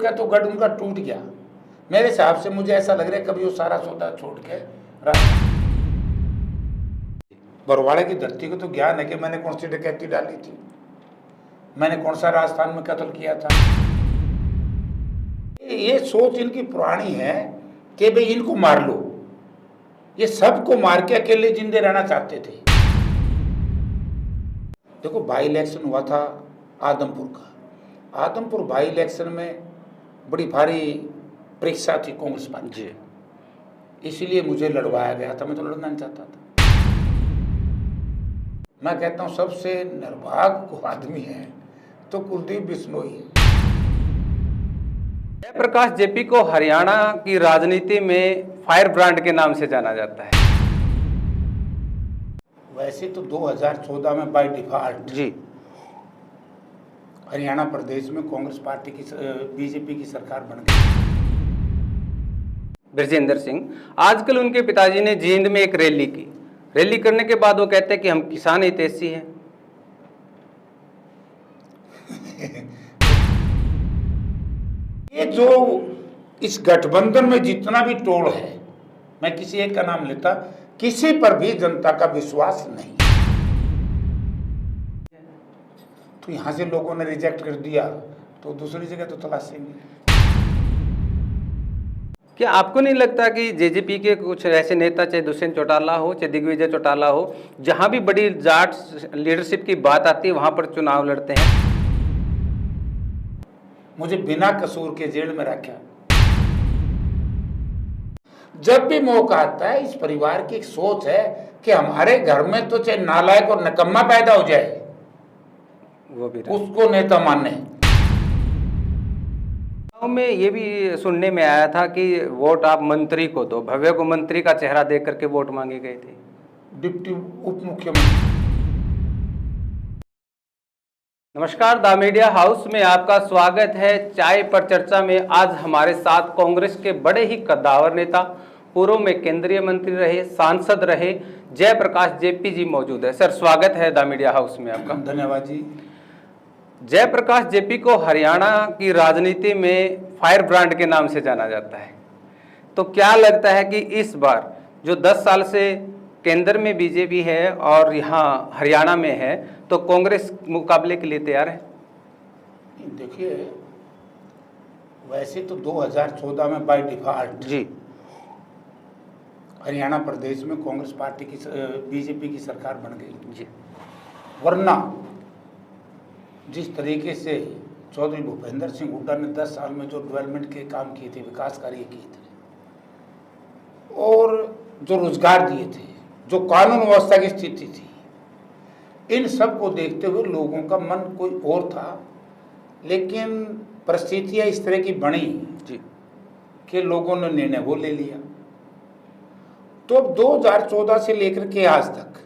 का तो गढ़ उनका टूट गया। मेरे हिसाब से मुझे ऐसा लग रहा है कभी वो सारा सौदा छोड़ के बरवाड़े की धरती को तो ज्ञान है कि मैंने कौन सी डकैती डाली थी, मैंने कौन सा राजस्थान में कत्ल किया था। ये सोच इनकी पुरानी है कि भाई इनको मार लो। ये सबको मार के अकेले जिंदे रहना चाहते थे। देखो बाई इलेक्शन हुआ था आदमपुर का। आदमपुर बाई इलेक्शन में बड़ी भारी परीक्षा थी कांग्रेस पार्टी, इसीलिए मुझे लड़वाया गया था। मैं तो लड़ना नहीं चाहता था। मैं कहता हूं सबसे निर्भाग्य आदमी है तो कुलदीप बिश्नोई है। जयप्रकाश जेपी को हरियाणा की राजनीति में फायर ब्रांड के नाम से जाना जाता है। वैसे तो 2014 में बाय डिफॉल्ट जी हरियाणा प्रदेश में कांग्रेस पार्टी की बीजेपी की सरकार बन गई। बृजेंद्र सिंह, आजकल उनके पिताजी ने जींद में एक रैली की। रैली करने के बाद वो कहते हैं कि हम किसान हितैषी हैं। ये जो इस गठबंधन में जितना भी टोल है, मैं किसी एक का नाम लेता, किसी पर भी जनता का विश्वास नहीं। तो यहां से लोगों ने रिजेक्ट कर दिया तो दूसरी जगह तो तलाशेंगे। क्या आपको नहीं लगता कि जेजेपी के कुछ ऐसे नेता, चाहे दुष्यंत चौटाला हो, चाहे दिग्विजय चौटाला हो, जहां भी बड़ी जाट लीडरशिप की बात आती है वहां पर चुनाव लड़ते हैं? मुझे बिना कसूर के जेल में रखा। जब भी मौका आता है, इस परिवार की एक सोच है कि हमारे घर में तो चाहे नालायक और निकम्मा पैदा हो जाए, वो भी उसको नेता माने। में ये भी सुनने में आया था कि वोट आप मंत्री को दो, भव्य को मंत्री का चेहरा देख करके वोट मांगे गए थे। डिप्टी उप मुख्यमंत्री। नमस्कार, द मीडिया हाउस में आपका स्वागत है। चाय पर चर्चा में आज हमारे साथ कांग्रेस के बड़े ही कद्दावर नेता, पूर्व में केंद्रीय मंत्री रहे, सांसद रहे, जयप्रकाश जेपी जी मौजूद है। सर, स्वागत है द मीडिया हाउस में आपका। धन्यवाद जी। जयप्रकाश जेपी को हरियाणा की राजनीति में फायर ब्रांड के नाम से जाना जाता है। तो क्या लगता है कि इस बार जो 10 साल से केंद्र में बीजेपी है और यहाँ हरियाणा में है, तो कांग्रेस मुकाबले के लिए तैयार है? देखिए, वैसे तो 2014 में बाय डिफॉल्ट जी हरियाणा प्रदेश में कांग्रेस पार्टी की बीजेपी की सरकार बन गई जी। वरना जिस तरीके से चौधरी भूपेंद्र सिंह हुड्डा ने 10 साल में जो डेवलपमेंट के काम किए थे, विकास कार्य किए थे और जो रोजगार दिए थे, जो कानून व्यवस्था की स्थिति थी, इन सब को देखते हुए लोगों का मन कोई और था। लेकिन परिस्थितियां इस तरह की बनी जी कि लोगों ने निर्णय वो ले लिया। तो 2014 से लेकर के आज तक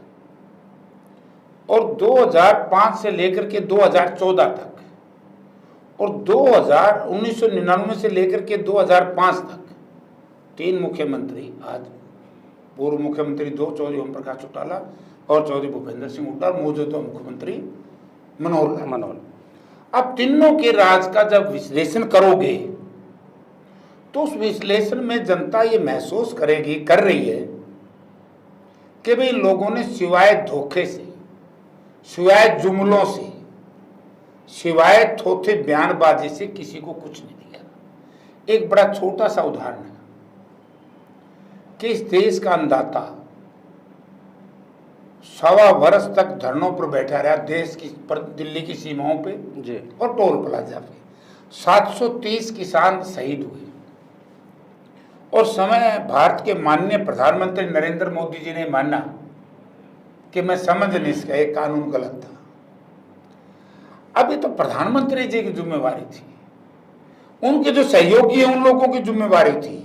और 2005 से लेकर के 2014 तक और 1999 से लेकर के 2005 तक 3 मुख्यमंत्री, आज पूर्व मुख्यमंत्री 2, चौधरी ओम प्रकाश चौटाला और चौधरी भूपेंद्र सिंह हुड्डा, मौजूदा मुख्यमंत्री मनोहर लाल। अब तीनों के राज का जब विश्लेषण करोगे तो उस विश्लेषण में जनता ये महसूस कर रही है कि भाई लोगों ने सिवाय धोखे से, सिवाय जुमलों से, सिवाय थोथे बयानबाजी से किसी को कुछ नहीं दिया। एक बड़ा छोटा सा उदाहरण है कि इस देश का अन्नदाता 1.25 वर्ष तक धरनों पर बैठा रहा, देश की दिल्ली की सीमाओं पे जी और टोल प्लाजा पे। 730 किसान शहीद हुए और समय भारत के माननीय प्रधानमंत्री नरेंद्र मोदी जी ने माना कि मैं समझ नहीं सका, ये कानून गलत था। अभी तो प्रधानमंत्री जी की जिम्मेवारी थी, उनके जो सहयोगी हैं उन लोगों की जिम्मेवारी थी,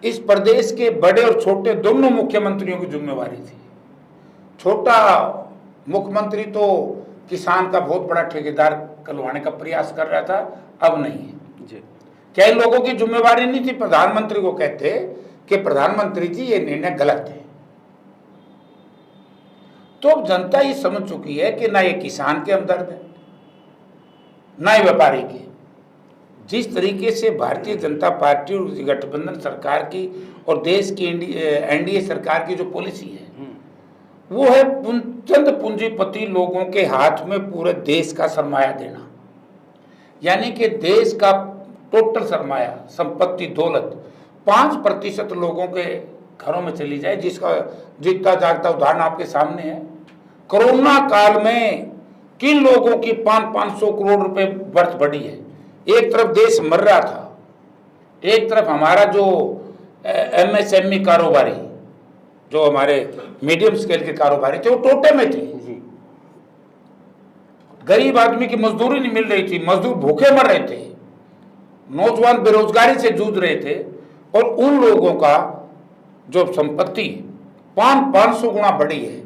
इस प्रदेश के बड़े और छोटे दोनों मुख्यमंत्रियों की जिम्मेवारी थी। छोटा मुख्यमंत्री तो किसान का बहुत बड़ा ठेकेदार कहलवाने का प्रयास कर रहा था, अब नहीं है जी। क्या इन लोगों की जिम्मेवारी नहीं थी? प्रधानमंत्री को कहते कि प्रधानमंत्री जी ये निर्णय गलत है। तो अब जनता ये समझ चुकी है कि ना ये किसान के हमदर्द है, ना ये व्यापारी के। जिस तरीके से भारतीय जनता पार्टी और गठबंधन सरकार की और देश की एनडीए सरकार की जो पॉलिसी है वो है चंद पूंजीपति लोगों के हाथ में पूरे देश का सरमाया देना, यानी कि देश का टोटल सरमाया संपत्ति दौलत 5% लोगों के घरों में चली जाए, जिसका जीता जागता उदाहरण आपके सामने है। कोरोना काल में किन लोगों की 500 करोड़ रुपए वर्थ बढ़ी है। एक तरफ देश मर रहा था, एक तरफ हमारा जो एमएसएमई कारोबारी, जो हमारे मीडियम स्केल के कारोबारी थे, वो टोटे में थे। गरीब आदमी की मजदूरी नहीं मिल रही थी, मजदूर भूखे मर रहे थे, नौजवान बेरोजगारी से जूझ रहे थे, और उन लोगों का जो संपत्ति 500 गुना बढ़ी है।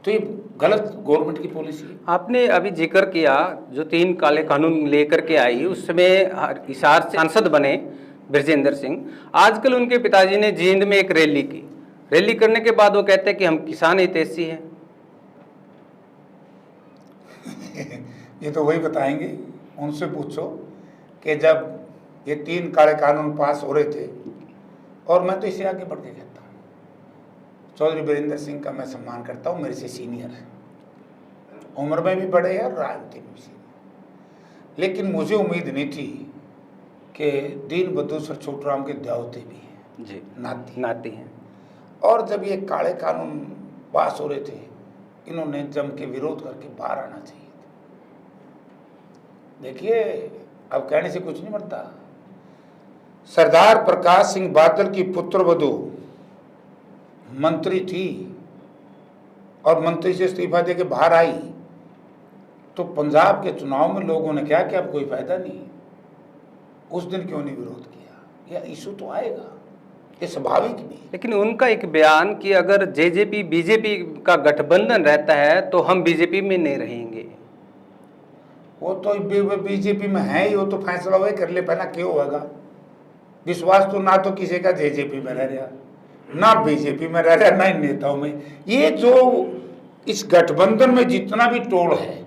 तो ये गलत गवर्नमेंट की पॉलिसी है। आपने अभी जिक्र किया जो 3 काले कानून लेकर के आई, उसमें हिसार से सांसद बने बृजेंद्र सिंह। आजकल उनके पिताजी ने जींद में एक रैली की, रैली करने के बाद वो कहते हैं कि हम किसान हितैषी हैं। ये तो वही बताएंगे, उनसे पूछो कि जब ये 3 काले कानून पास हो रहे थे, और मैं तो इसे आगे बढ़ के कहता हूँ, चौधरी बीरेंद्र सिंह का मैं सम्मान करता हूँ, मेरे से सीनियर है, उम्र में भी बड़े हैं और राजनीति में भी सीनियर, लेकिन मुझे उम्मीद नहीं थी कि दीन बंधु सर छोटूराम के द्यावते भी हैं जी, नाती हैं। और जब ये काले कानून पास हो रहे थे, इन्होंने जम के विरोध करके बाहर आना चाहिए था। देखिए, अब कहने से कुछ नहीं बनता। सरदार प्रकाश सिंह बादल की पुत्रवधू मंत्री थी और मंत्री से इस्तीफा देके बाहर आई, तो पंजाब के चुनाव में लोगों ने क्या कि अब कोई फायदा नहीं, उस दिन क्यों नहीं विरोध किया। यह इशू तो आएगा, ये स्वाभाविक भी। लेकिन उनका एक बयान कि अगर जेजेपी बीजेपी का गठबंधन रहता है तो हम बीजेपी में नहीं रहेंगे। वो तो बीजेपी में है ही, वो तो फैसला वही कर ले पहला क्यों होगा। विश्वास तो ना तो किसी का जेजेपी में रह रहा, ना बीजेपी में रह रहा, ना इन नेताओं में। ये जो इस गठबंधन में जितना भी टोल है,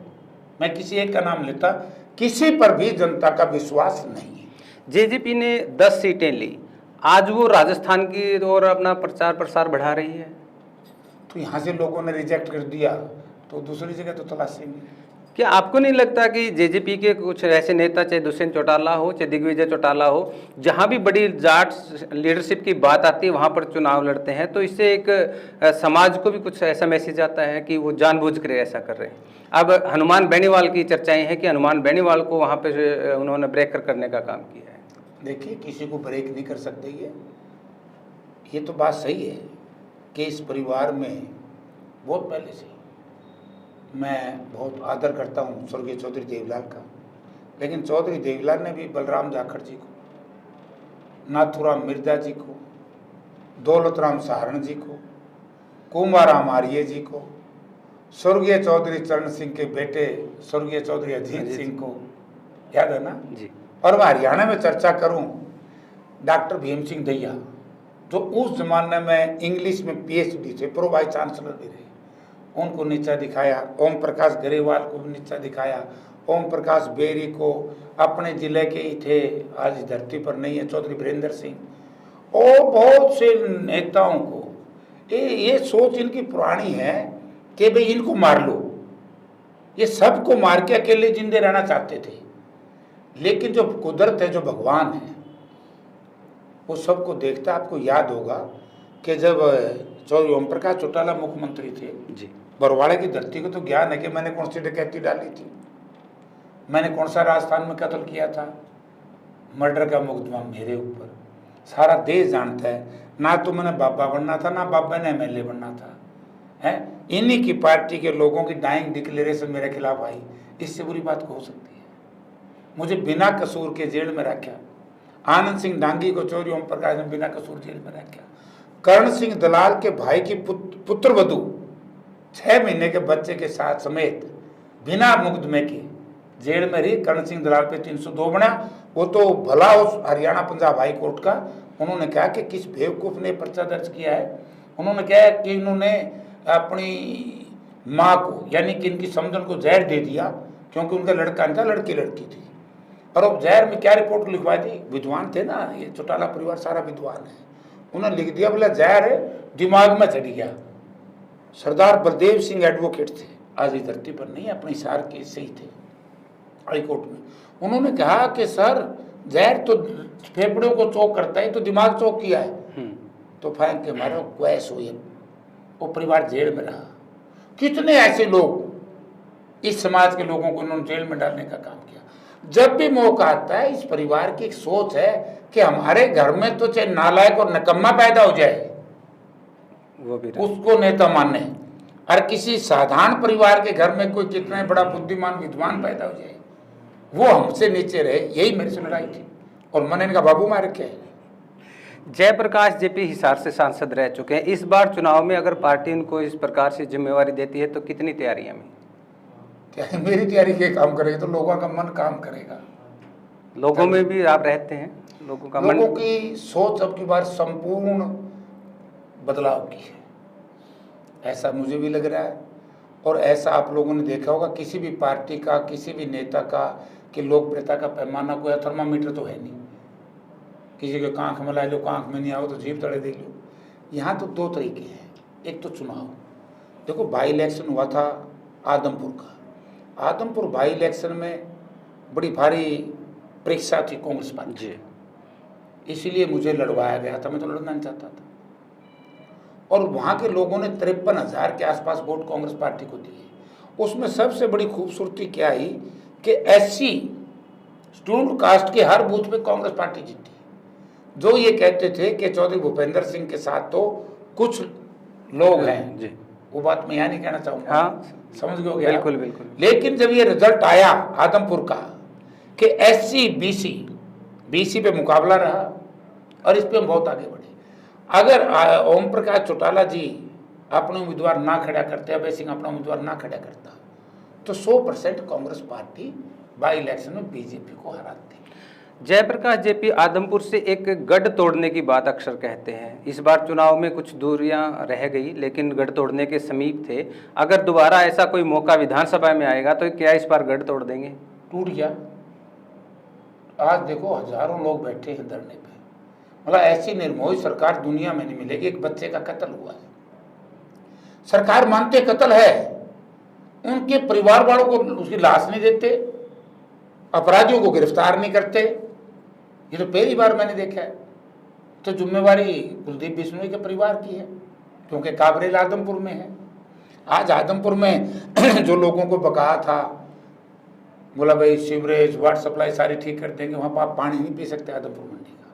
मैं किसी एक का नाम लेता, किसी पर भी जनता का विश्वास नहीं है। जेजेपी ने 10 सीटें ली, आज वो राजस्थान की ओर अपना प्रचार प्रसार बढ़ा रही है, तो यहाँ से लोगों ने रिजेक्ट कर दिया तो दूसरी जगह तो तलाशेंगे। क्या आपको नहीं लगता कि जेजेपी के कुछ ऐसे नेता, चाहे दुष्यंत चौटाला हो चाहे दिग्विजय चौटाला हो, जहां भी बड़ी जाट लीडरशिप की बात आती है वहां पर चुनाव लड़ते हैं, तो इससे एक समाज को भी कुछ ऐसा मैसेज आता है कि वो जानबूझ कर ऐसा कर रहे हैं। अब हनुमान बेनीवाल की चर्चाएं हैं कि हनुमान बेनीवाल को वहां पे उन्होंने ब्रेकर करने का काम किया है। देखिए, किसी को ब्रेक नहीं कर सकते। ये तो बात सही है कि इस परिवार में बहुत पहले से मैं बहुत आदर करता हूँ स्वर्गीय चौधरी देवीलाल का, लेकिन चौधरी देवीलाल ने भी बलराम जाखड़ जी को, नाथुराम मिर्जा जी को, दौलतराम सहारण जी को, कुमाराम आर्य जी को, स्वर्गीय चौधरी चरण सिंह के बेटे स्वर्गीय चौधरी अजीत सिंह को, याद है ना जी। और मैं हरियाणा में चर्चा करूं, डॉक्टर भीम सिंह दैया, जो उस जमाने में इंग्लिश में पीएचडी थे, प्रो वाइस चांसलर भी रहे, उनको नीचा दिखाया। ओम प्रकाश गरेवाल को भी नीचा दिखाया। ओम प्रकाश बेरी को अपने जिले के ही थे, आज धरती पर नहीं है, चौधरी बीरेंद्र सिंह और बहुत से नेताओं को ये सोच इनकी पुरानी है कि भाई इनको मार लो। ये सबको मार के अकेले जिंदे रहना चाहते थे, लेकिन जो कुदरत है, जो भगवान है, वो सबको देखता। आपको याद होगा कि जब चौधरी ओम प्रकाश चौटाला मुख्यमंत्री थे जी, बरवाड़े की धरती को तो ज्ञान है कि मैंने कौन सी डकैती डाली थी, मैंने कौन सा राजस्थान में कत्ल किया था, मर्डर का मुकदमा मेरे ऊपर सारा देश जानता है। ना तो मैंने बाबा बनना था, ना बाबा ने एमएलए बनना था, है इन्हीं की पार्टी के लोगों की डाइंग डिक्लेरेशन मेरे खिलाफ आई। इससे बुरी बात हो सकती है? मुझे बिना कसूर के जेल में रखा। आनंद सिंह डांगी को चौधरी ओम प्रकाश ने बिना कसूर जेल में रखा। कर्ण सिंह दलाल के भाई की पुत्रवधू 6 महीने के बच्चे के साथ समेत बिना मुकदमे के जेल में रही। कर्ण सिंह दलाल पे 302 बना। वो तो भला उस हरियाणा पंजाब हाई कोर्ट का, उन्होंने कहा कि किस बेवकूफ़ ने पर्चा दर्ज किया है। उन्होंने कहा कि इन्होंने अपनी माँ को, यानी कि इनकी समझन को जहर दे दिया, क्योंकि उनका लड़का नहीं था, लड़की थी। और अब जहर में क्या रिपोर्ट लिखवा दी, विद्वान थे ना, ये चौटाला परिवार सारा विद्वान है, उन्होंने लिख दिया बोला जहर है दिमाग में चढ़ गया। सरदार बलदेव सिंह एडवोकेट थे, आज इस धरती पर नहीं, अपने हिसार के से ही थे हाई कोर्ट में। उन्होंने कहा कि सर जहर तो फेफड़ों को चौक करता है, तो दिमाग चौक किया है, तो फेंक के मारो, क्वैश हुई, वो परिवार जेल में रहा। कितने ऐसे लोग इस समाज के लोगों को उन्होंने जेल में डालने का काम किया। जब भी मौका आता है, इस परिवार की एक सोच है कि हमारे घर में तो चाहे नालायक और निकम्मा पैदा हो जाए वो भी उसको नेता माने, और किसी साधारण परिवार के घर में कोई कितना बड़ा बुद्धिमान विद्वान पैदा हो जाए वो हमसे नीचे रहे, यही मेरी से लड़ाई थी। और मैंने इनका बाबू मार रखे है। जयप्रकाश जेपी हिसार से सांसद रह चुके हैं, इस बार चुनाव में अगर पार्टी उनको इस प्रकार से जिम्मेवारी देती है तो कितनी तैयारियां में? क्या मेरी तैयारी के काम करेगी तो लोगों का मन काम करेगा। लोगों में भी आप रहते हैं, लोगों का मन, लोगों की सोच अब की बार संपूर्ण बदलाव की है, ऐसा मुझे भी लग रहा है। और ऐसा आप लोगों ने देखा होगा किसी भी पार्टी का, किसी भी नेता का कि लोकप्रियता का पैमाना कोई थर्मामीटर तो है नहीं। किसी के कांख में ला लो, कांख में नहीं आओ तो जीभ तड़े दे लो। यहाँ तो दो तरीके हैं, एक तो चुनाव, देखो बाई इलेक्शन हुआ था आदमपुर का, आदमपुर बाई इलेक्शन में बड़ी भारी परीक्षा थी कांग्रेस पार्टी जी, इसीलिए मुझे लड़वाया गया था, मैं तो लड़ना नहीं चाहता था। और वहाँ के लोगों ने 53,000 के आसपास वोट कांग्रेस पार्टी को दिए। उसमें सबसे बड़ी खूबसूरती क्या आई कि एससी शेड्यूल्ड कास्ट के हर बूथ पे कांग्रेस पार्टी जीती। जो ये कहते थे कि चौधरी भूपेंद्र सिंह के साथ तो कुछ लोग हैं जी, वो बात मैं यहाँ नहीं कहना चाहूँगा, हाँ, समझ गए हो गया? बिल्कुल बिल्कुल। लेकिन जब ये रिजल्ट आया आदमपुर का कि एससी बीसी पे मुकाबला रहा और इस पे हम बहुत आगे बढ़े। अगर ओम प्रकाश चौटाला जी अपने उम्मीदवार ना खड़ा करते, अभय सिंह अपना उम्मीदवार ना खड़ा करता, तो 100% कांग्रेस पार्टी बाई इलेक्शन में बीजेपी को हराती। जयप्रकाश जेपी आदमपुर से एक गढ़ तोड़ने की बात अक्सर कहते हैं, इस बार चुनाव में कुछ दूरियां रह गई लेकिन गढ़ तोड़ने के समीप थे। अगर दोबारा ऐसा कोई मौका विधानसभा में आएगा तो क्या इस बार गढ़ तोड़ देंगे? टूट गया। आज देखो हजारों लोग बैठे हैं धरने पे, मतलब ऐसी निर्मोही सरकार दुनिया में नहीं मिलेगी। एक बच्चे का कत्ल हुआ है, सरकार मानते कत्ल है, उनके परिवार वालों को उसकी लाश नहीं देते, अपराधियों को गिरफ्तार नहीं करते। ये तो पहली बार मैंने देखा है। तो जिम्मेवारी कुलदीप बिश्नोई के परिवार की है, क्योंकि काबरेल आदमपुर में है। आज आदमपुर में जो लोगों को बकाया था, बोला भाई सीवरेज वाटर सप्लाई सारी ठीक कर देंगे, वहाँ पर आप पानी नहीं पी सकते आदमपुर मंडी का।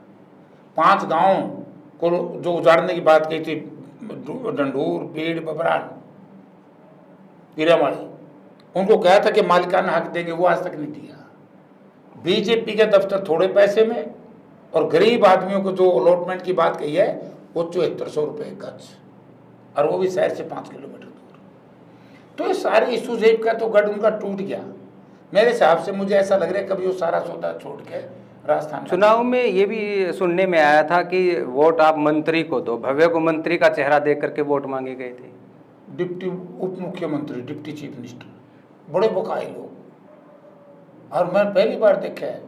5 गांव को जो उजाड़ने की बात कही थी, डंडूर, बीड़, बबरान, पीरामाड़ी, उनको कहा था कि मालिकाना हक देंगे, वो आज तक नहीं दिया। बीजेपी के दफ्तर थोड़े पैसे में, और गरीब आदमियों को जो अलॉटमेंट की बात कही है वो 7400 रुपये गज, और वो भी शहर से 5 किलोमीटर दूर। तो ये सारे इशूज एक का तो गढ़ उनका टूट गया। मेरे हिसाब से मुझे ऐसा लग रहा है कभी वो सारा सौदा छोड़ के राजस्थान। चुनाव में ये भी सुनने में आया था कि वोट आप मंत्री को दो, भव्य को मंत्री का चेहरा देख करके वोट मांगे गए थे। डिप्टी उप मुख्यमंत्री, डिप्टी चीफ मिनिस्टर, बड़े बकाए लोग, और मैं पहली बार देखा है।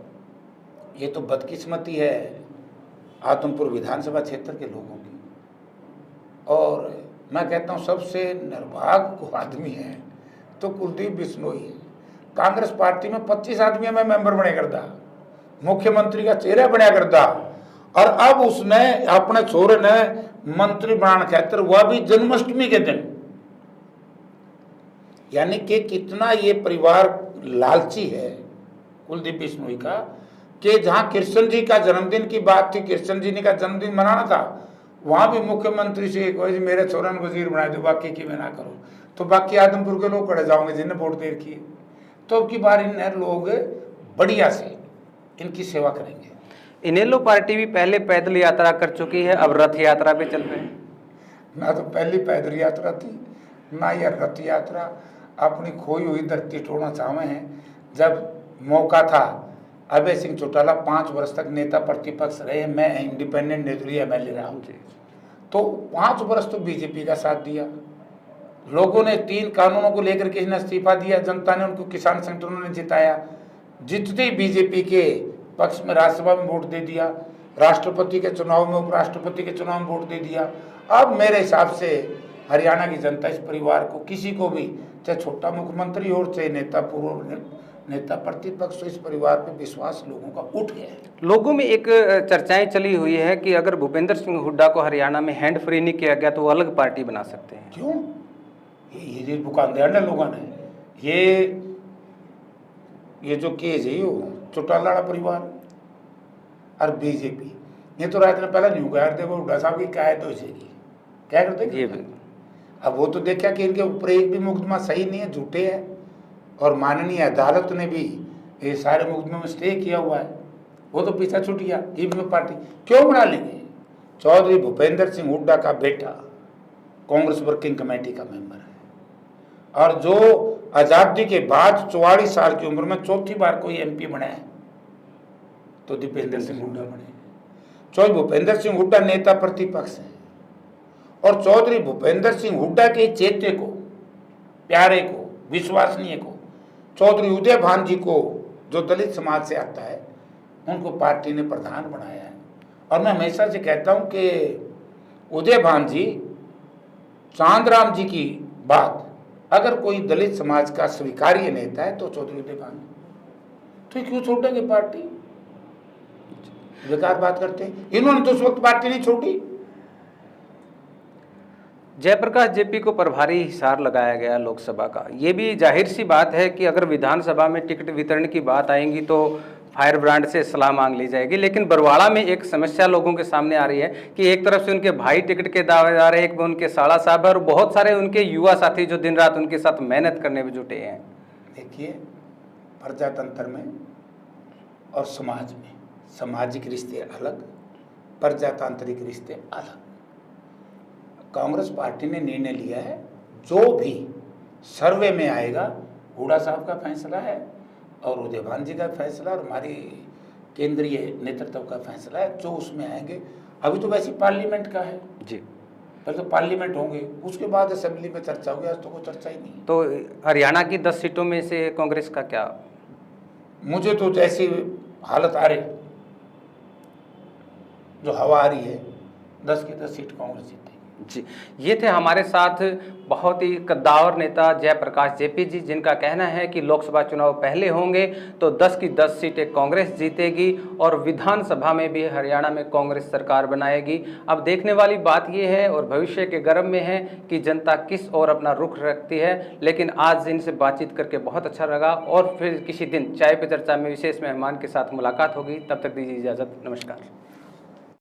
ये तो बदकिस्मती है आदमपुर विधानसभा क्षेत्र के लोगों की। और मैं कहता हूँ सबसे निर्भाग्य आदमी है तो कुलदीप बिश्नोई है। कांग्रेस पार्टी में 25 आदमी में मेंबर बने करता, मुख्यमंत्री का चेहरा बना करता, और अब उसने अपने छोरे ने मंत्री बनाने खातिर, वह भी जन्माष्टमी के दिन। यानी कि कितना ये परिवार लालची है कुलदीप बिश्नोई का, कि जहां कृष्ण जी का जन्मदिन की बात थी, कृष्ण जी ने का जन्मदिन मनाना था, वहां भी मुख्यमंत्री से कोई मेरे छोरा ने वजीर बना दो, बाकी की मैं ना करो। तो बाकी आदमपुर के लोग खड़े जाओगे जिन्हें वोट दे रखी है। तो अब की बार इन लोग बढ़िया से इनकी सेवा करेंगे। इनेलो पार्टी भी पहले पैदल यात्रा कर चुकी है, अब रथ यात्रा पे चल रहे हैं। ना तो पहली पैदल यात्रा थी, ना यह रथ यात्रा। अपनी खोई हुई धरती टोड़ना चाहे हैं। जब मौका था, अभय सिंह चौटाला 5 वर्ष तक नेता प्रतिपक्ष रहे, मैं इंडिपेंडेंट निर्दलीय एमएलए रहा हूँ, तो 5 वर्ष तो बीजेपी का साथ दिया। लोगों ने 3 कानूनों को लेकर के इस्तीफा दिया, जनता ने उनको, किसान संगठनों ने जिताया, जितने बीजेपी के पक्ष में राज्यसभा में वोट दे दिया, राष्ट्रपति के चुनाव में, उपराष्ट्रपति के चुनाव में वोट दे दिया। अब मेरे हिसाब से हरियाणा की जनता इस परिवार को, किसी को भी, चाहे छोटा मुख्यमंत्री हो चाहे नेता, पूर्व नेता, प्रतिपक्ष, तो इस परिवार पे विश्वास लोगों का उठ गया है। लोगों में एक चर्चाएं चली हुई है कि अगर भूपेंद्र सिंह हुड्डा को हरियाणा में हैंड फ्री नहीं किया गया तो वो अलग पार्टी बना सकते हैं। क्यों? ये दुकान दिया ना लोगों ने। ये जो केस है, ये चौटाला परिवार और बीजेपी, ये तो रात ने पहले नहीं हुआ यार, देखो हुड्डा साहब की क्या है, तो इसे क्या करते हैं। अब वो तो देखा कि इनके ऊपर एक भी मुकदमा सही नहीं है, झूठे है, और माननीय अदालत ने भी ये सारे मुकदमे में स्टे किया हुआ है, वो तो पीछा छूट गया। ईवीएम पार्टी क्यों बना लेंगे? चौधरी भूपेंद्र सिंह हुड्डा का बेटा कांग्रेस वर्किंग कमेटी का मेंबर है, और जो आजादी के बाद 44 साल की उम्र में चौथी बार कोई एमपी बना है तो दीपेंद्र सिंह हुड्डा बने। चौधरी भूपेंद्र सिंह हुड्डा नेता प्रतिपक्ष है, और चौधरी भूपेंद्र सिंह हुड्डा के चेते को, प्यारे को, विश्वसनीय को, चौधरी उदय भान जी को, जो दलित समाज से आता है, उनको पार्टी ने प्रधान बनाया है। और मैं हमेशा से कहता हूं कि उदय भान जी, चांदराम जी की बात अगर कोई दलित समाज का स्वीकार्य नेता है तो चौधरी उदय भान, तो क्यों छोड़ेंगे पार्टी? बेकार बात करते हैं। इन्होंने तो उस वक्त पार्टी नहीं छोड़ी। जयप्रकाश जेपी को प्रभारी हिसार लगाया गया लोकसभा का। ये भी जाहिर सी बात है कि अगर विधानसभा में टिकट वितरण की बात आएंगी तो फायर ब्रांड से सलाह मांग ली जाएगी। लेकिन बरवाड़ा में एक समस्या लोगों के सामने आ रही है कि एक तरफ से उनके भाई टिकट के दावेदार है, एक में उनके साला साहब है, और बहुत सारे उनके युवा साथी जो दिन रात उनके साथ मेहनत करने में जुटे हैं। देखिए, प्रजातंत्र में और समाज में सामाजिक रिश्ते अलग, प्रजातांत्रिक रिश्ते अलग। कांग्रेस पार्टी ने निर्णय लिया है, जो भी सर्वे में आएगा, हुड्डा साहब का फैसला है और उदय भान जी का फैसला और हमारी केंद्रीय नेतृत्व का फैसला है, जो उसमें आएंगे। अभी तो वैसे पार्लियामेंट का है जी, पहले तो पार्लियामेंट होंगे, उसके बाद असेंबली में चर्चा होगी। आज तो कोई चर्चा ही नहीं। तो हरियाणा की 10 सीटों में से कांग्रेस का क्या? मुझे तो जैसी हालत आ रही, जो हवा आ रही है, 10 की 10 सीट कांग्रेस जीतेगी। जी, ये थे हमारे साथ बहुत ही कद्दावर नेता जयप्रकाश जेपी जी, जिनका कहना है कि लोकसभा चुनाव पहले होंगे तो 10 की 10 सीटें कांग्रेस जीतेगी और विधानसभा में भी हरियाणा में कांग्रेस सरकार बनाएगी। अब देखने वाली बात ये है और भविष्य के गर्भ में है कि जनता किस ओर अपना रुख रखती है। लेकिन आज इनसे बातचीत करके बहुत अच्छा लगा, और फिर किसी दिन चाय पे चर्चा में विशेष मेहमान के साथ मुलाकात होगी। तब तक दीजिए इजाज़त। नमस्कार।